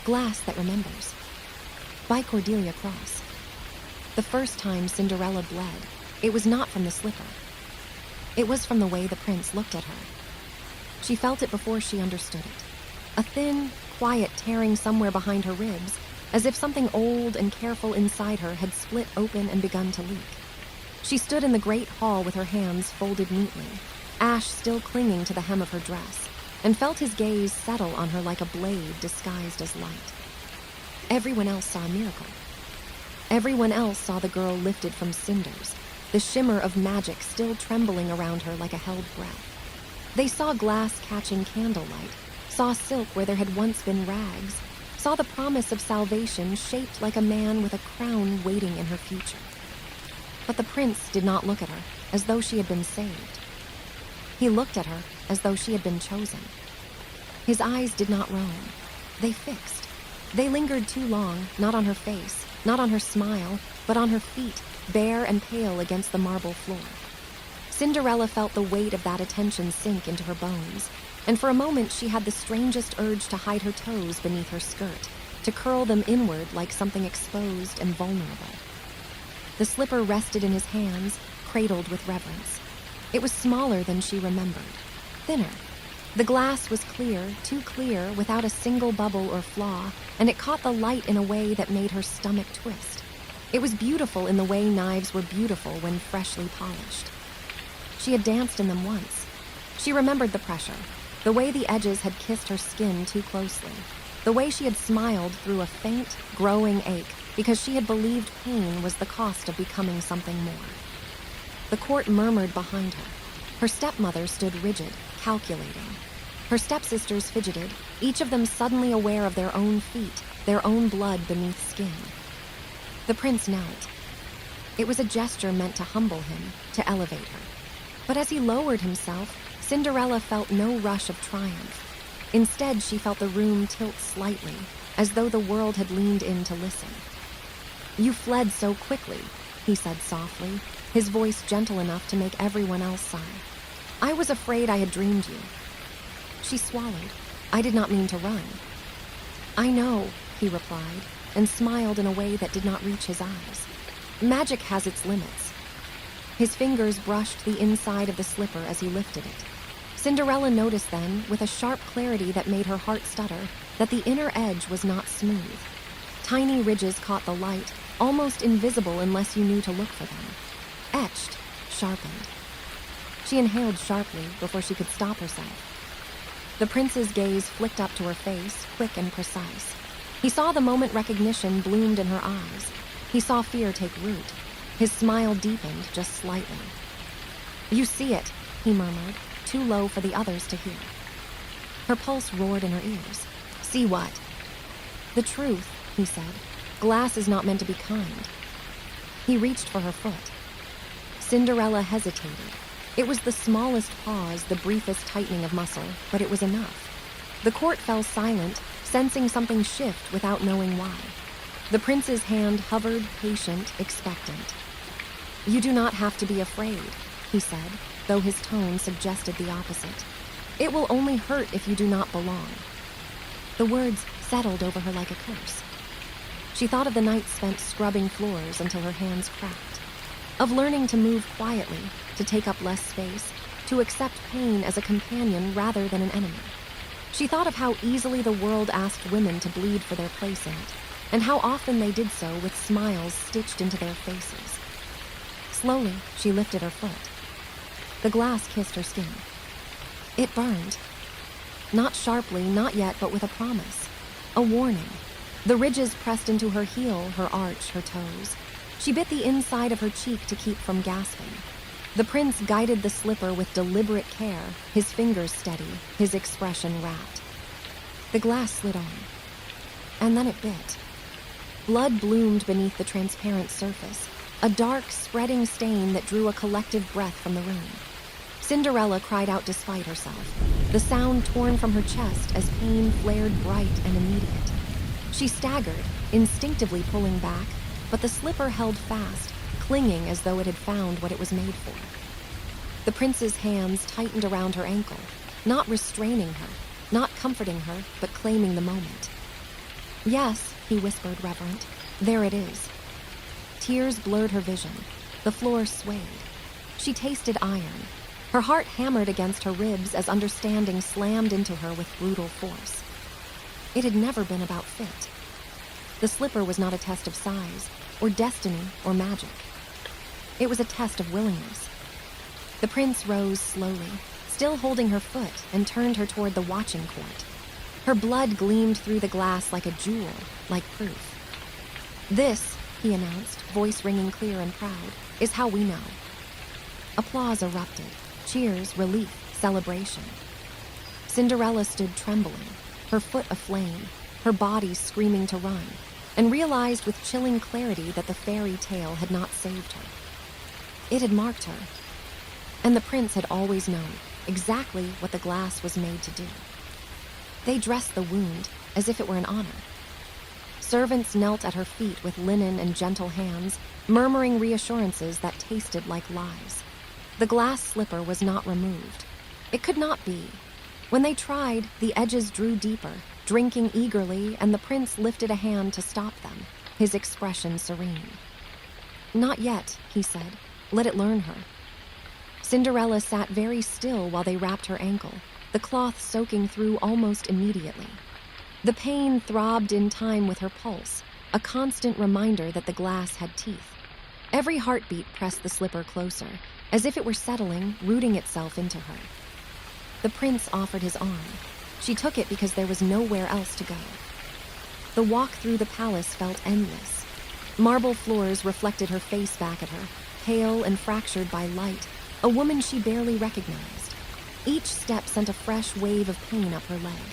Glass That Remembers, by Cordelia Cross. The first time Cinderella bled, it was not from the slipper. It was from the way the prince looked at her. She felt it before she understood it. A thin, quiet tearing somewhere behind her ribs, as if something old and careful inside her had split open and begun to leak. She stood in the great hall with her hands folded neatly, ash still clinging to the hem of her dress, and felt his gaze settle on her like a blade disguised as light. Everyone else saw a miracle. Everyone else saw the girl lifted from cinders, the shimmer of magic still trembling around her like a held breath. They saw glass catching candlelight, saw silk where there had once been rags, saw the promise of salvation shaped like a man with a crown waiting in her future. But the prince did not look at her as though she had been saved. He looked at her as though she had been chosen. His eyes did not roam. They fixed. They lingered too long, not on her face, not on her smile, but on her feet, bare and pale against the marble floor. Cinderella felt the weight of that attention sink into her bones, and for a moment she had the strangest urge to hide her toes beneath her skirt, to curl them inward like something exposed and vulnerable. The slipper rested in his hands, cradled with reverence. It was smaller than she remembered, thinner. The glass was clear, too clear, without a single bubble or flaw, and it caught the light in a way that made her stomach twist. It was beautiful in the way knives were beautiful when freshly polished. She had danced in them once. She remembered the pressure, the way the edges had kissed her skin too closely, the way she had smiled through a faint, growing ache because she had believed pain was the cost of becoming something more. The court murmured behind her. Her stepmother stood rigid, calculating. Her stepsisters fidgeted, each of them suddenly aware of their own feet, their own blood beneath skin. The prince knelt. It was a gesture meant to humble him, to elevate her. But as he lowered himself, Cinderella felt no rush of triumph. Instead, she felt the room tilt slightly, as though the world had leaned in to listen. "You fled so quickly," he said softly, his voice gentle enough to make everyone else sigh. "I was afraid I had dreamed you." She swallowed. "I did not mean to run." "I know," he replied, and smiled in a way that did not reach his eyes. "Magic has its limits." His fingers brushed the inside of the slipper as he lifted it. Cinderella noticed then, with a sharp clarity that made her heart stutter, that the inner edge was not smooth. Tiny ridges caught the light, almost invisible unless you knew to look for them. Etched, sharpened. She inhaled sharply before she could stop herself. The prince's gaze flicked up to her face, quick and precise. He saw the moment recognition bloomed in her eyes. He saw fear take root. His smile deepened just slightly. "You see it," he murmured, too low for the others to hear. Her pulse roared in her ears. "See what?" "The truth," he said. "Glass is not meant to be kind." He reached for her foot. Cinderella hesitated. It was the smallest pause, the briefest tightening of muscle, but it was enough. The court fell silent, sensing something shift without knowing why. The prince's hand hovered, patient, expectant. "You do not have to be afraid," he said, though his tone suggested the opposite. "It will only hurt if you do not belong." The words settled over her like a curse. She thought of the nights spent scrubbing floors until her hands cracked, of learning to move quietly, to take up less space, to accept pain as a companion rather than an enemy. She thought of how easily the world asked women to bleed for their place in it, and how often they did so with smiles stitched into their faces. Slowly, she lifted her foot. The glass kissed her skin. It burned. Not sharply, not yet, but with a promise. A warning. The ridges pressed into her heel, her arch, her toes. She bit the inside of her cheek to keep from gasping. The prince guided the slipper with deliberate care, his fingers steady, his expression rapt. The glass slid on. And then it bit. Blood bloomed beneath the transparent surface, a dark, spreading stain that drew a collective breath from the room. Cinderella cried out despite herself, the sound torn from her chest as pain flared bright and immediate. She staggered, instinctively pulling back, but the slipper held fast, clinging as though it had found what it was made for. The prince's hands tightened around her ankle, not restraining her, not comforting her, but claiming the moment. Yes, he whispered, reverent. There it is. Tears blurred her vision. The floor swayed. She tasted iron. Her heart hammered against her ribs as understanding slammed into her with brutal force. It had never been about fit. The slipper was not a test of size, or destiny, or magic. It was a test of willingness. The prince rose slowly, still holding her foot, and turned her toward the watching court. Her blood gleamed through the glass like a jewel, like proof. This, he announced, voice ringing clear and proud, is how we know. Applause erupted. Cheers, relief, celebration. Cinderella stood trembling, her foot aflame, her body screaming to run, and realized with chilling clarity that the fairy tale had not saved her. It had marked her, and the prince had always known exactly what the glass was made to do. They dressed the wound as if it were an honor. Servants knelt at her feet with linen and gentle hands, murmuring reassurances that tasted like lies. The glass slipper was not removed. It could not be. When they tried, the edges drew deeper, drinking eagerly, and the prince lifted a hand to stop them, his expression serene. Not yet, he said. Let it learn her. Cinderella sat very still while they wrapped her ankle, the cloth soaking through almost immediately. The pain throbbed in time with her pulse, a constant reminder that the glass had teeth. Every heartbeat pressed the slipper closer, as if it were settling, rooting itself into her. The prince offered his arm. She took it because there was nowhere else to go. The walk through the palace felt endless. Marble floors reflected her face back at her, pale and fractured by light, a woman she barely recognized. Each step sent a fresh wave of pain up her leg.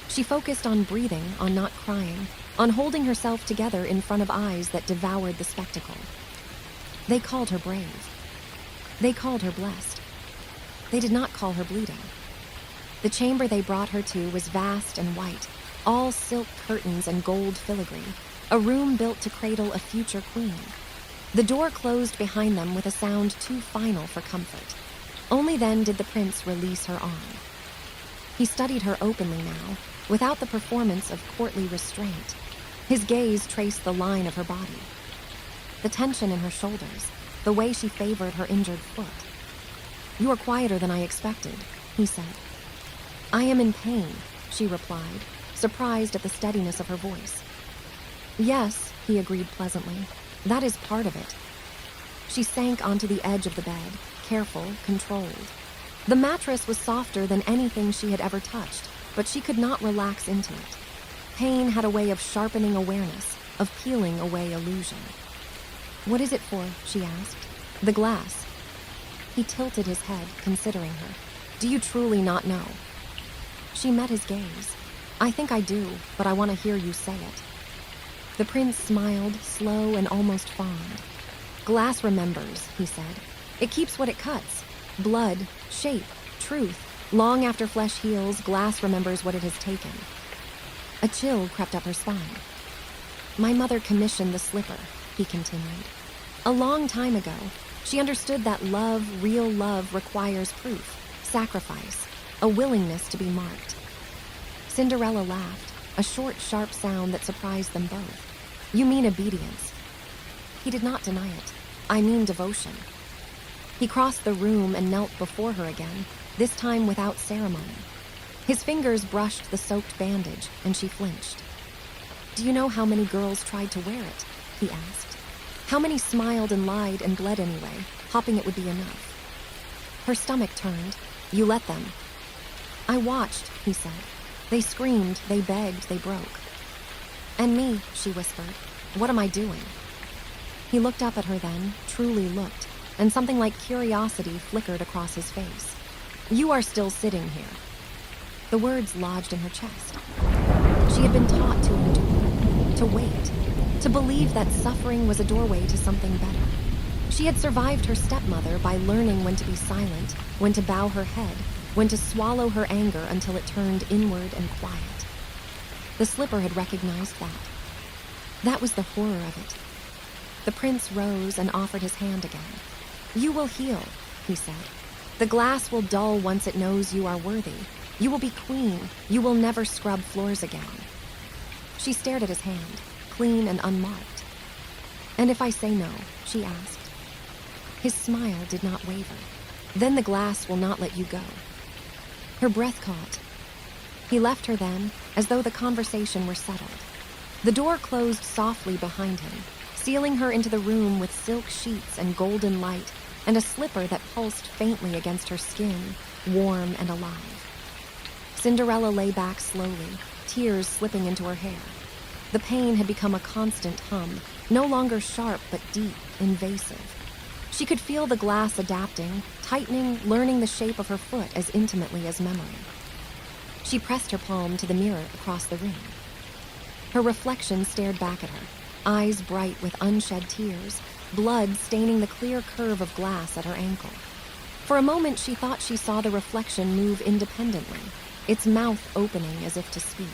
She focused on breathing, on not crying, on holding herself together in front of eyes that devoured the spectacle. They called her brave. They called her blessed. They did not call her bleeding. The chamber they brought her to was vast and white, all silk curtains and gold filigree, a room built to cradle a future queen. The door closed behind them with a sound too final for comfort. Only then did the prince release her arm. He studied her openly now, without the performance of courtly restraint. His gaze traced the line of her body, the tension in her shoulders, the way she favored her injured foot. You are quieter than I expected, he said. I am in pain, she replied, surprised at the steadiness of her voice. Yes, he agreed pleasantly. That is part of it. She sank onto the edge of the bed, careful, controlled. The mattress was softer than anything she had ever touched, but she could not relax into it. Pain had a way of sharpening awareness, of peeling away illusion. What is it for? She asked. The glass. He tilted his head, considering her. Do you truly not know? She met his gaze. I think I do, but I want to hear you say it. The prince smiled, slow and almost fond. Glass remembers, he said. It keeps what it cuts. Blood, shape, truth. Long after flesh heals, glass remembers what it has taken. A chill crept up her spine. My mother commissioned the slipper, he continued. A long time ago, she understood that love, real love, requires proof, sacrifice, a willingness to be marked. Cinderella laughed, a short, sharp sound that surprised them both. You mean obedience. He did not deny it. I mean devotion. He crossed the room and knelt before her again, this time without ceremony. His fingers brushed the soaked bandage, and she flinched. Do you know how many girls tried to wear it? He asked. How many smiled and lied and bled anyway, hoping it would be enough? Her stomach turned. You let them. I watched, he said. They screamed, they begged, they broke. And me, she whispered. What am I doing? He looked up at her then, truly looked, and something like curiosity flickered across his face. You are still sitting here. The words lodged in her chest. She had been taught to endure, to wait, to believe that suffering was a doorway to something better. She had survived her stepmother by learning when to be silent, when to bow her head, when to swallow her anger until it turned inward and quiet. The slipper had recognized that. That was the horror of it. The prince rose and offered his hand again. You will heal, he said. The glass will dull once it knows you are worthy. You will be queen. You will never scrub floors again. She stared at his hand, clean and unmarked. "And if I say no?" she asked. His smile did not waver. "Then the glass will not let you go." Her breath caught. He left her then, as though the conversation were settled. The door closed softly behind him, sealing her into the room with silk sheets and golden light, and a slipper that pulsed faintly against her skin, warm and alive. Cinderella lay back slowly, tears slipping into her hair. The pain had become a constant hum, no longer sharp but deep, invasive. She could feel the glass adapting, tightening, learning the shape of her foot as intimately as memory. She pressed her palm to the mirror across the room. Her reflection stared back at her, eyes bright with unshed tears, blood staining the clear curve of glass at her ankle. For a moment she thought she saw the reflection move independently, its mouth opening as if to speak.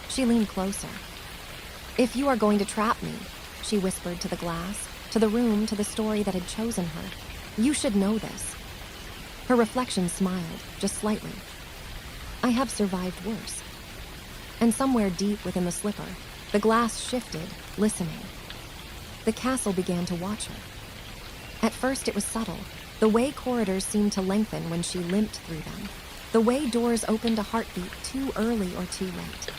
She leaned closer. "If you are going to trap me," she whispered to the glass, to the room, to the story that had chosen her, "you should know this." Her reflection smiled, just slightly. "I have survived worse." And somewhere deep within the slipper, the glass shifted, listening. The castle began to watch her. At first it was subtle, the way corridors seemed to lengthen when she limped through them, the way doors opened a heartbeat too early or too late.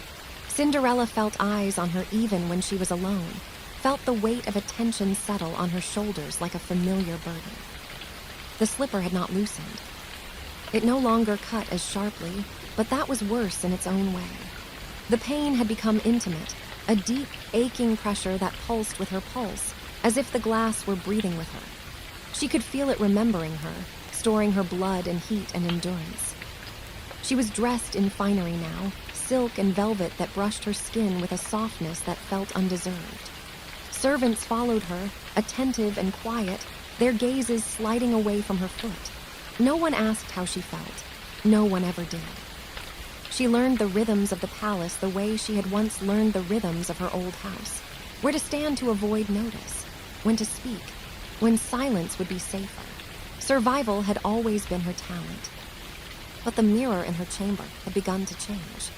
Cinderella felt eyes on her even when she was alone, felt the weight of attention settle on her shoulders like a familiar burden. The slipper had not loosened. It no longer cut as sharply, but that was worse in its own way. The pain had become intimate, a deep, aching pressure that pulsed with her pulse, as if the glass were breathing with her. She could feel it remembering her, storing her blood and heat and endurance. She was dressed in finery now, silk and velvet that brushed her skin with a softness that felt undeserved. Servants followed her, attentive and quiet, their gazes sliding away from her foot. No one asked how she felt. No one ever did. She learned the rhythms of the palace the way she had once learned the rhythms of her old house, where to stand to avoid notice, when to speak, when silence would be safer. Survival had always been her talent. But the mirror in her chamber had begun to change.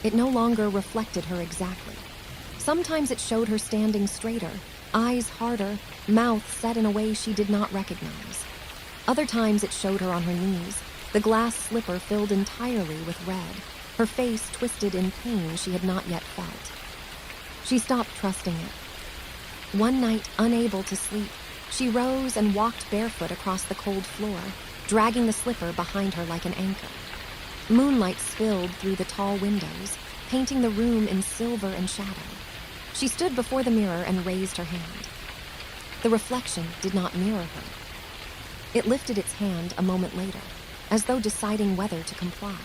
It no longer reflected her exactly. Sometimes it showed her standing straighter, eyes harder, mouth set in a way she did not recognize. Other times it showed her on her knees, the glass slipper filled entirely with red, her face twisted in pain she had not yet felt. She stopped trusting it. One night, unable to sleep, she rose and walked barefoot across the cold floor, dragging the slipper behind her like an anchor. Moonlight spilled through the tall windows, painting the room in silver and shadow. She stood before the mirror and raised her hand. The reflection did not mirror her. It lifted its hand a moment later, as though deciding whether to comply.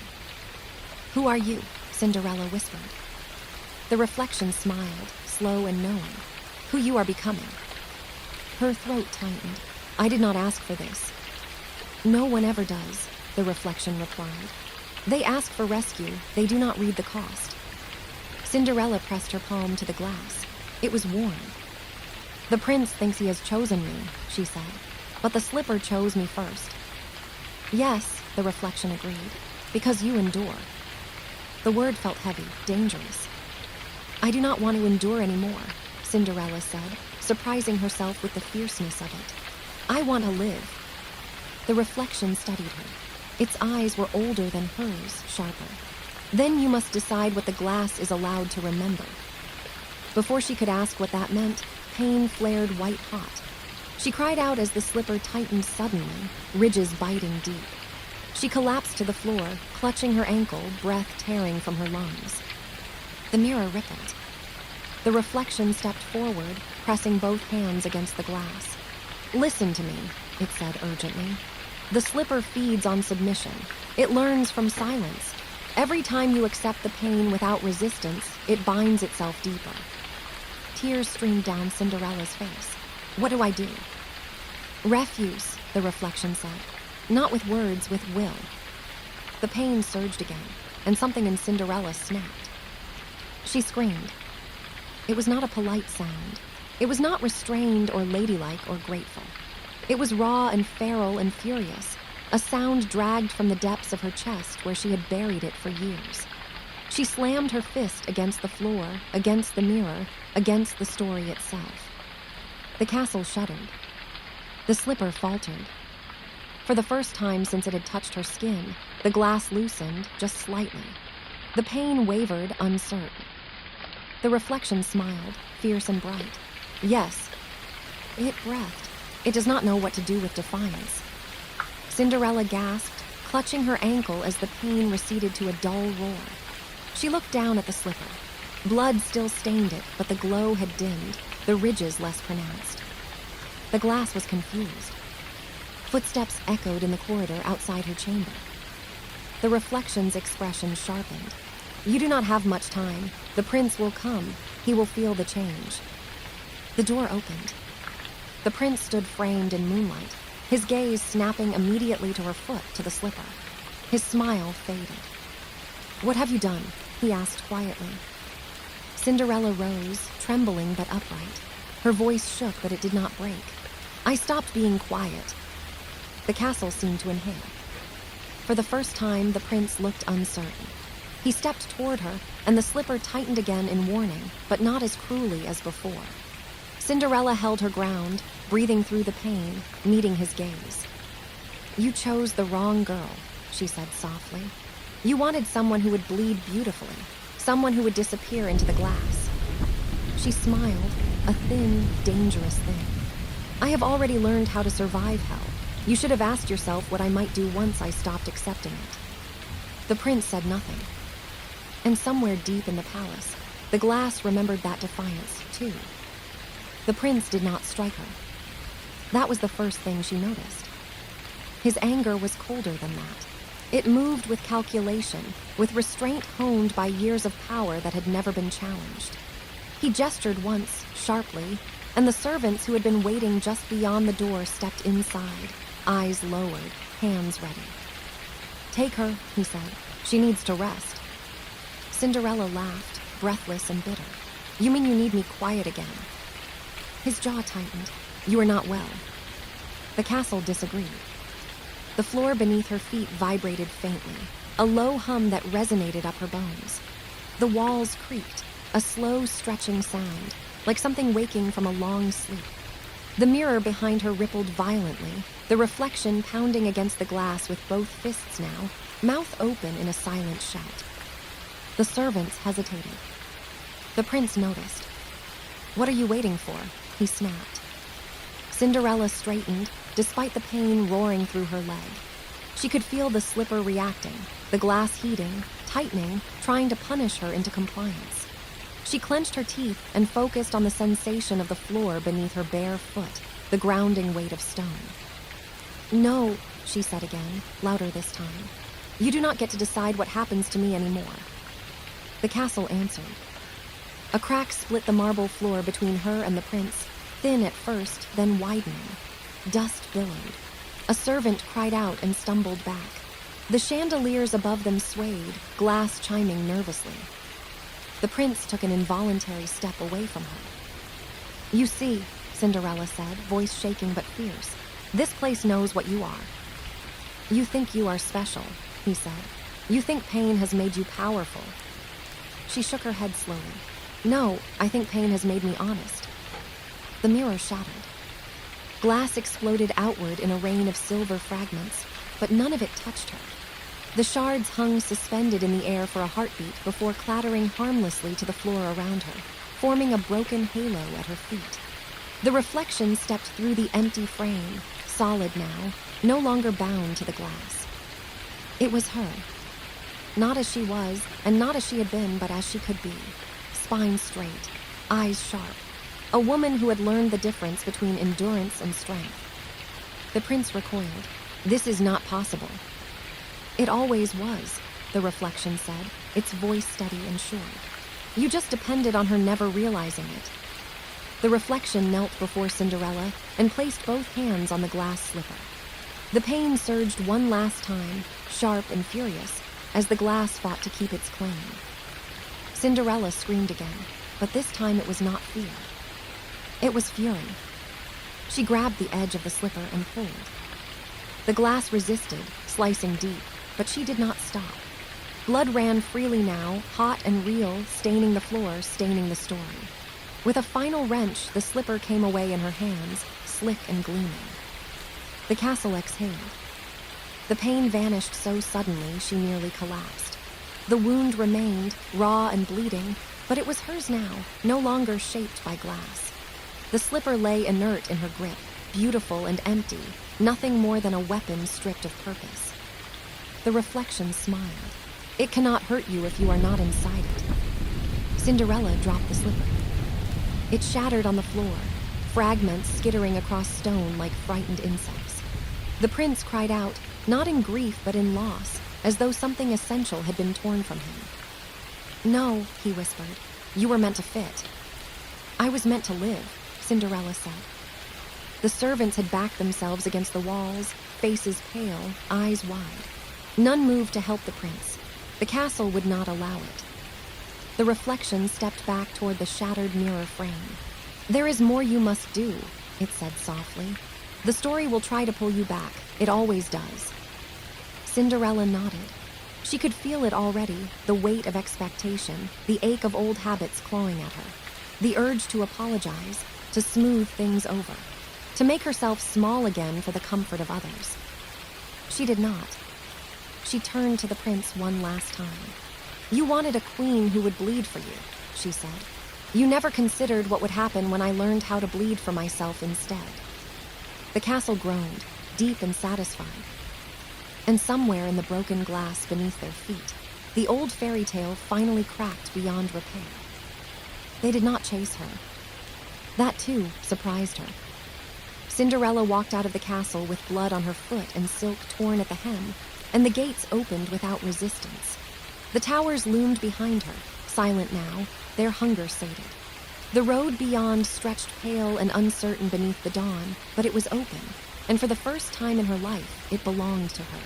"Who are you?" Cinderella whispered. The reflection smiled, slow and knowing. "Who you are becoming." Her throat tightened. "I did not ask for this." "No one ever does," the reflection replied. "They ask for rescue, they do not read the cost." Cinderella pressed her palm to the glass. It was warm. "The prince thinks he has chosen me," she said, "but the slipper chose me first." "Yes," the reflection agreed, "because you endure." The word felt heavy, dangerous. "I do not want to endure anymore," Cinderella said, surprising herself with the fierceness of it. "I want to live." The reflection studied her. Its eyes were older than hers, sharper. "Then you must decide what the glass is allowed to remember." Before she could ask what that meant, pain flared white-hot. She cried out as the slipper tightened suddenly, ridges biting deep. She collapsed to the floor, clutching her ankle, breath tearing from her lungs. The mirror rippled. The reflection stepped forward, pressing both hands against the glass. "Listen to me," it said urgently. "The slipper feeds on submission. It learns from silence. Every time you accept the pain without resistance, it binds itself deeper." Tears streamed down Cinderella's face. "What do I do?" "Refuse," the reflection said. "Not with words, with will." The pain surged again, and something in Cinderella snapped. She screamed. It was not a polite sound. It was not restrained or ladylike or grateful. It was raw and feral and furious, a sound dragged from the depths of her chest where she had buried it for years. She slammed her fist against the floor, against the mirror, against the story itself. The castle shuddered. The slipper faltered. For the first time since it had touched her skin, the glass loosened just slightly. The pane wavered, uncertain. The reflection smiled, fierce and bright. Yes, it breathed. It does not know what to do with defiance. Cinderella gasped, clutching her ankle as the pain receded to a dull roar. She looked down at the slipper. Blood still stained it, but the glow had dimmed, the ridges less pronounced. The glass was confused. Footsteps echoed in the corridor outside her chamber. The reflection's expression sharpened. You do not have much time. The prince will come. He will feel the change. The door opened. The prince stood framed in moonlight, his gaze snapping immediately to her foot, to the slipper. His smile faded. What have you done? He asked quietly. Cinderella rose, trembling but upright. Her voice shook, but it did not break. I stopped being quiet. The castle seemed to inhale. For the first time, the prince looked uncertain. He stepped toward her, and the slipper tightened again in warning, but not as cruelly as before. Cinderella held her ground, breathing through the pain, meeting his gaze. You chose the wrong girl, she said softly. You wanted someone who would bleed beautifully, someone who would disappear into the glass. She smiled, a thin, dangerous thing. I have already learned how to survive hell. You should have asked yourself what I might do once I stopped accepting it. The prince said nothing. And somewhere deep in the palace, the glass remembered that defiance, too. The prince did not strike her. That was the first thing she noticed. His anger was colder than that. It moved with calculation, with restraint honed by years of power that had never been challenged. He gestured once, sharply, and the servants who had been waiting just beyond the door stepped inside, eyes lowered, hands ready. Take her, he said. She needs to rest. Cinderella laughed, breathless and bitter. You mean you need me quiet again? His jaw tightened. You are not well. The castle disagreed. The floor beneath her feet vibrated faintly, a low hum that resonated up her bones. The walls creaked, a slow stretching sound, like something waking from a long sleep. The mirror behind her rippled violently, the reflection pounding against the glass with both fists now, mouth open in a silent shout. The servants hesitated. The prince noticed. What are you waiting for? He snapped. Cinderella straightened, despite the pain roaring through her leg. She could feel the slipper reacting, the glass heating, tightening, trying to punish her into compliance. She clenched her teeth and focused on the sensation of the floor beneath her bare foot, the grounding weight of stone. No, she said again, louder this time. You do not get to decide what happens to me anymore. The castle answered. A crack split the marble floor between her and the prince, thin at first, then widening. Dust billowed. A servant cried out and stumbled back. The chandeliers above them swayed, glass chiming nervously. The prince took an involuntary step away from her. You see, Cinderella said, voice shaking but fierce, this place knows what you are. You think you are special, he said. You think pain has made you powerful. She shook her head slowly. No, I think pain has made me honest. The mirror shattered. Glass exploded outward in a rain of silver fragments, but none of it touched her. The shards hung suspended in the air for a heartbeat before clattering harmlessly to the floor around her, forming a broken halo at her feet. The reflection stepped through the empty frame, solid now, no longer bound to the glass. It was her. Not as she was, and not as she had been, but as she could be. Spine straight, eyes sharp. A woman who had learned the difference between endurance and strength. The prince recoiled. This is not possible. It always was, the reflection said, its voice steady and sure. You just depended on her never realizing it. The reflection knelt before Cinderella and placed both hands on the glass slipper. The pain surged one last time, sharp and furious, as the glass fought to keep its claim. Cinderella screamed again, but this time it was not fear. It was fury. She grabbed the edge of the slipper and pulled. The glass resisted, slicing deep, but she did not stop. Blood ran freely now, hot and real, staining the floor, staining the story. With a final wrench, the slipper came away in her hands, slick and gleaming. The castle exhaled. The pain vanished so suddenly she nearly collapsed. The wound remained, raw and bleeding, but it was hers now, no longer shaped by glass. The slipper lay inert in her grip, beautiful and empty, nothing more than a weapon stripped of purpose. The reflection smiled. It cannot hurt you if you are not inside it. Cinderella dropped the slipper. It shattered on the floor, fragments skittering across stone like frightened insects. The prince cried out, not in grief but in loss, as though something essential had been torn from him. "No," he whispered, "you were meant to fit." "I was meant to live," Cinderella said. The servants had backed themselves against the walls, faces pale, eyes wide. None moved to help the prince. The castle would not allow it. The reflection stepped back toward the shattered mirror frame. "There is more you must do," it said softly. "The story will try to pull you back. It always does." Cinderella nodded. She could feel it already, the weight of expectation, the ache of old habits clawing at her, the urge to apologize, to smooth things over, to make herself small again for the comfort of others. She did not. She turned to the prince one last time. "You wanted a queen who would bleed for you," she said. "You never considered what would happen when I learned how to bleed for myself instead." The castle groaned, deep and satisfied. And somewhere in the broken glass beneath their feet, the old fairy tale finally cracked beyond repair. They did not chase her. That, too, surprised her. Cinderella walked out of the castle with blood on her foot and silk torn at the hem, and the gates opened without resistance. The towers loomed behind her, silent now, their hunger sated. The road beyond stretched pale and uncertain beneath the dawn, but it was open, and for the first time in her life, it belonged to her.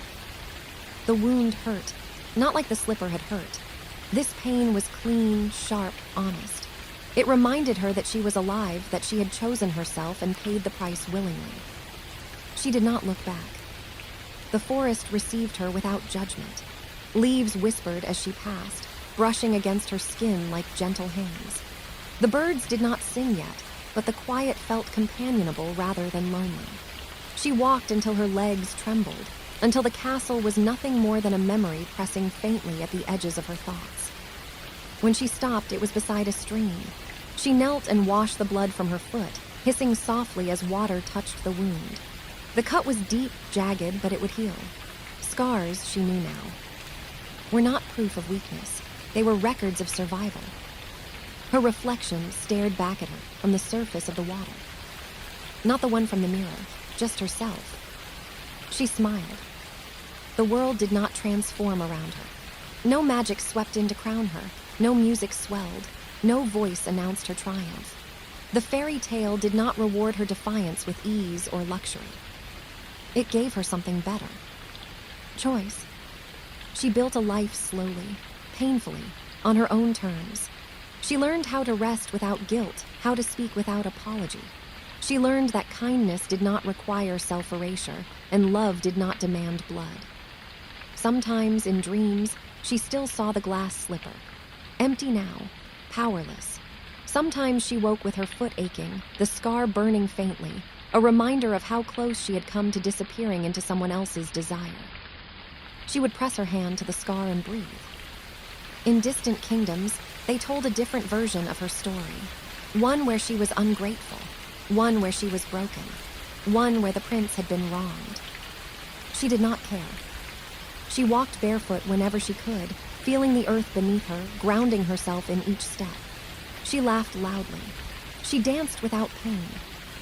The wound hurt, not like the slipper had hurt. This pain was clean, sharp, honest. It reminded her that she was alive, that she had chosen herself and paid the price willingly. She did not look back. The forest received her without judgment. Leaves whispered as she passed, brushing against her skin like gentle hands. The birds did not sing yet, but the quiet felt companionable rather than lonely. She walked until her legs trembled, until the castle was nothing more than a memory pressing faintly at the edges of her thoughts. When she stopped, it was beside a stream. She knelt and washed the blood from her foot, hissing softly as water touched the wound. The cut was deep, jagged, but it would heal. Scars, she knew now, were not proof of weakness. They were records of survival. Her reflection stared back at her from the surface of the water. Not the one from the mirror, just herself. She smiled. The world did not transform around her. No magic swept in to crown her. No music swelled. No voice announced her triumph. The fairy tale did not reward her defiance with ease or luxury. It gave her something better. Choice. She built a life slowly, painfully, on her own terms. She learned how to rest without guilt, how to speak without apology. She learned that kindness did not require self-erasure, and love did not demand blood. Sometimes, in dreams, she still saw the glass slipper. Empty now, powerless. Sometimes she woke with her foot aching, the scar burning faintly, a reminder of how close she had come to disappearing into someone else's desire. She would press her hand to the scar and breathe. In distant kingdoms, they told a different version of her story. One where she was ungrateful. One where she was broken. One where the prince had been wronged. She did not care. She walked barefoot whenever she could, feeling the earth beneath her, grounding herself in each step. She laughed loudly. She danced without pain.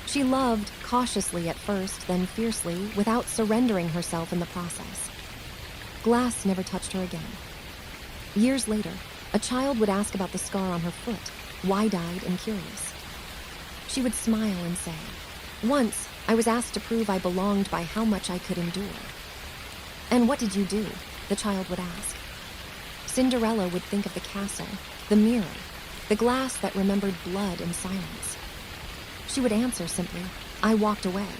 She loved, cautiously at first, then fiercely, without surrendering herself in the process. Glass never touched her again. Years later, a child would ask about the scar on her foot, wide-eyed and curious. She would smile and say, "Once, I was asked to prove I belonged by how much I could endure." "And what did you do?" the child would ask. Cinderella would think of the castle, the mirror, the glass that remembered blood and silence. She would answer simply, "I walked away."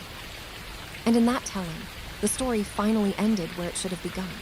And in that telling, the story finally ended where it should have begun.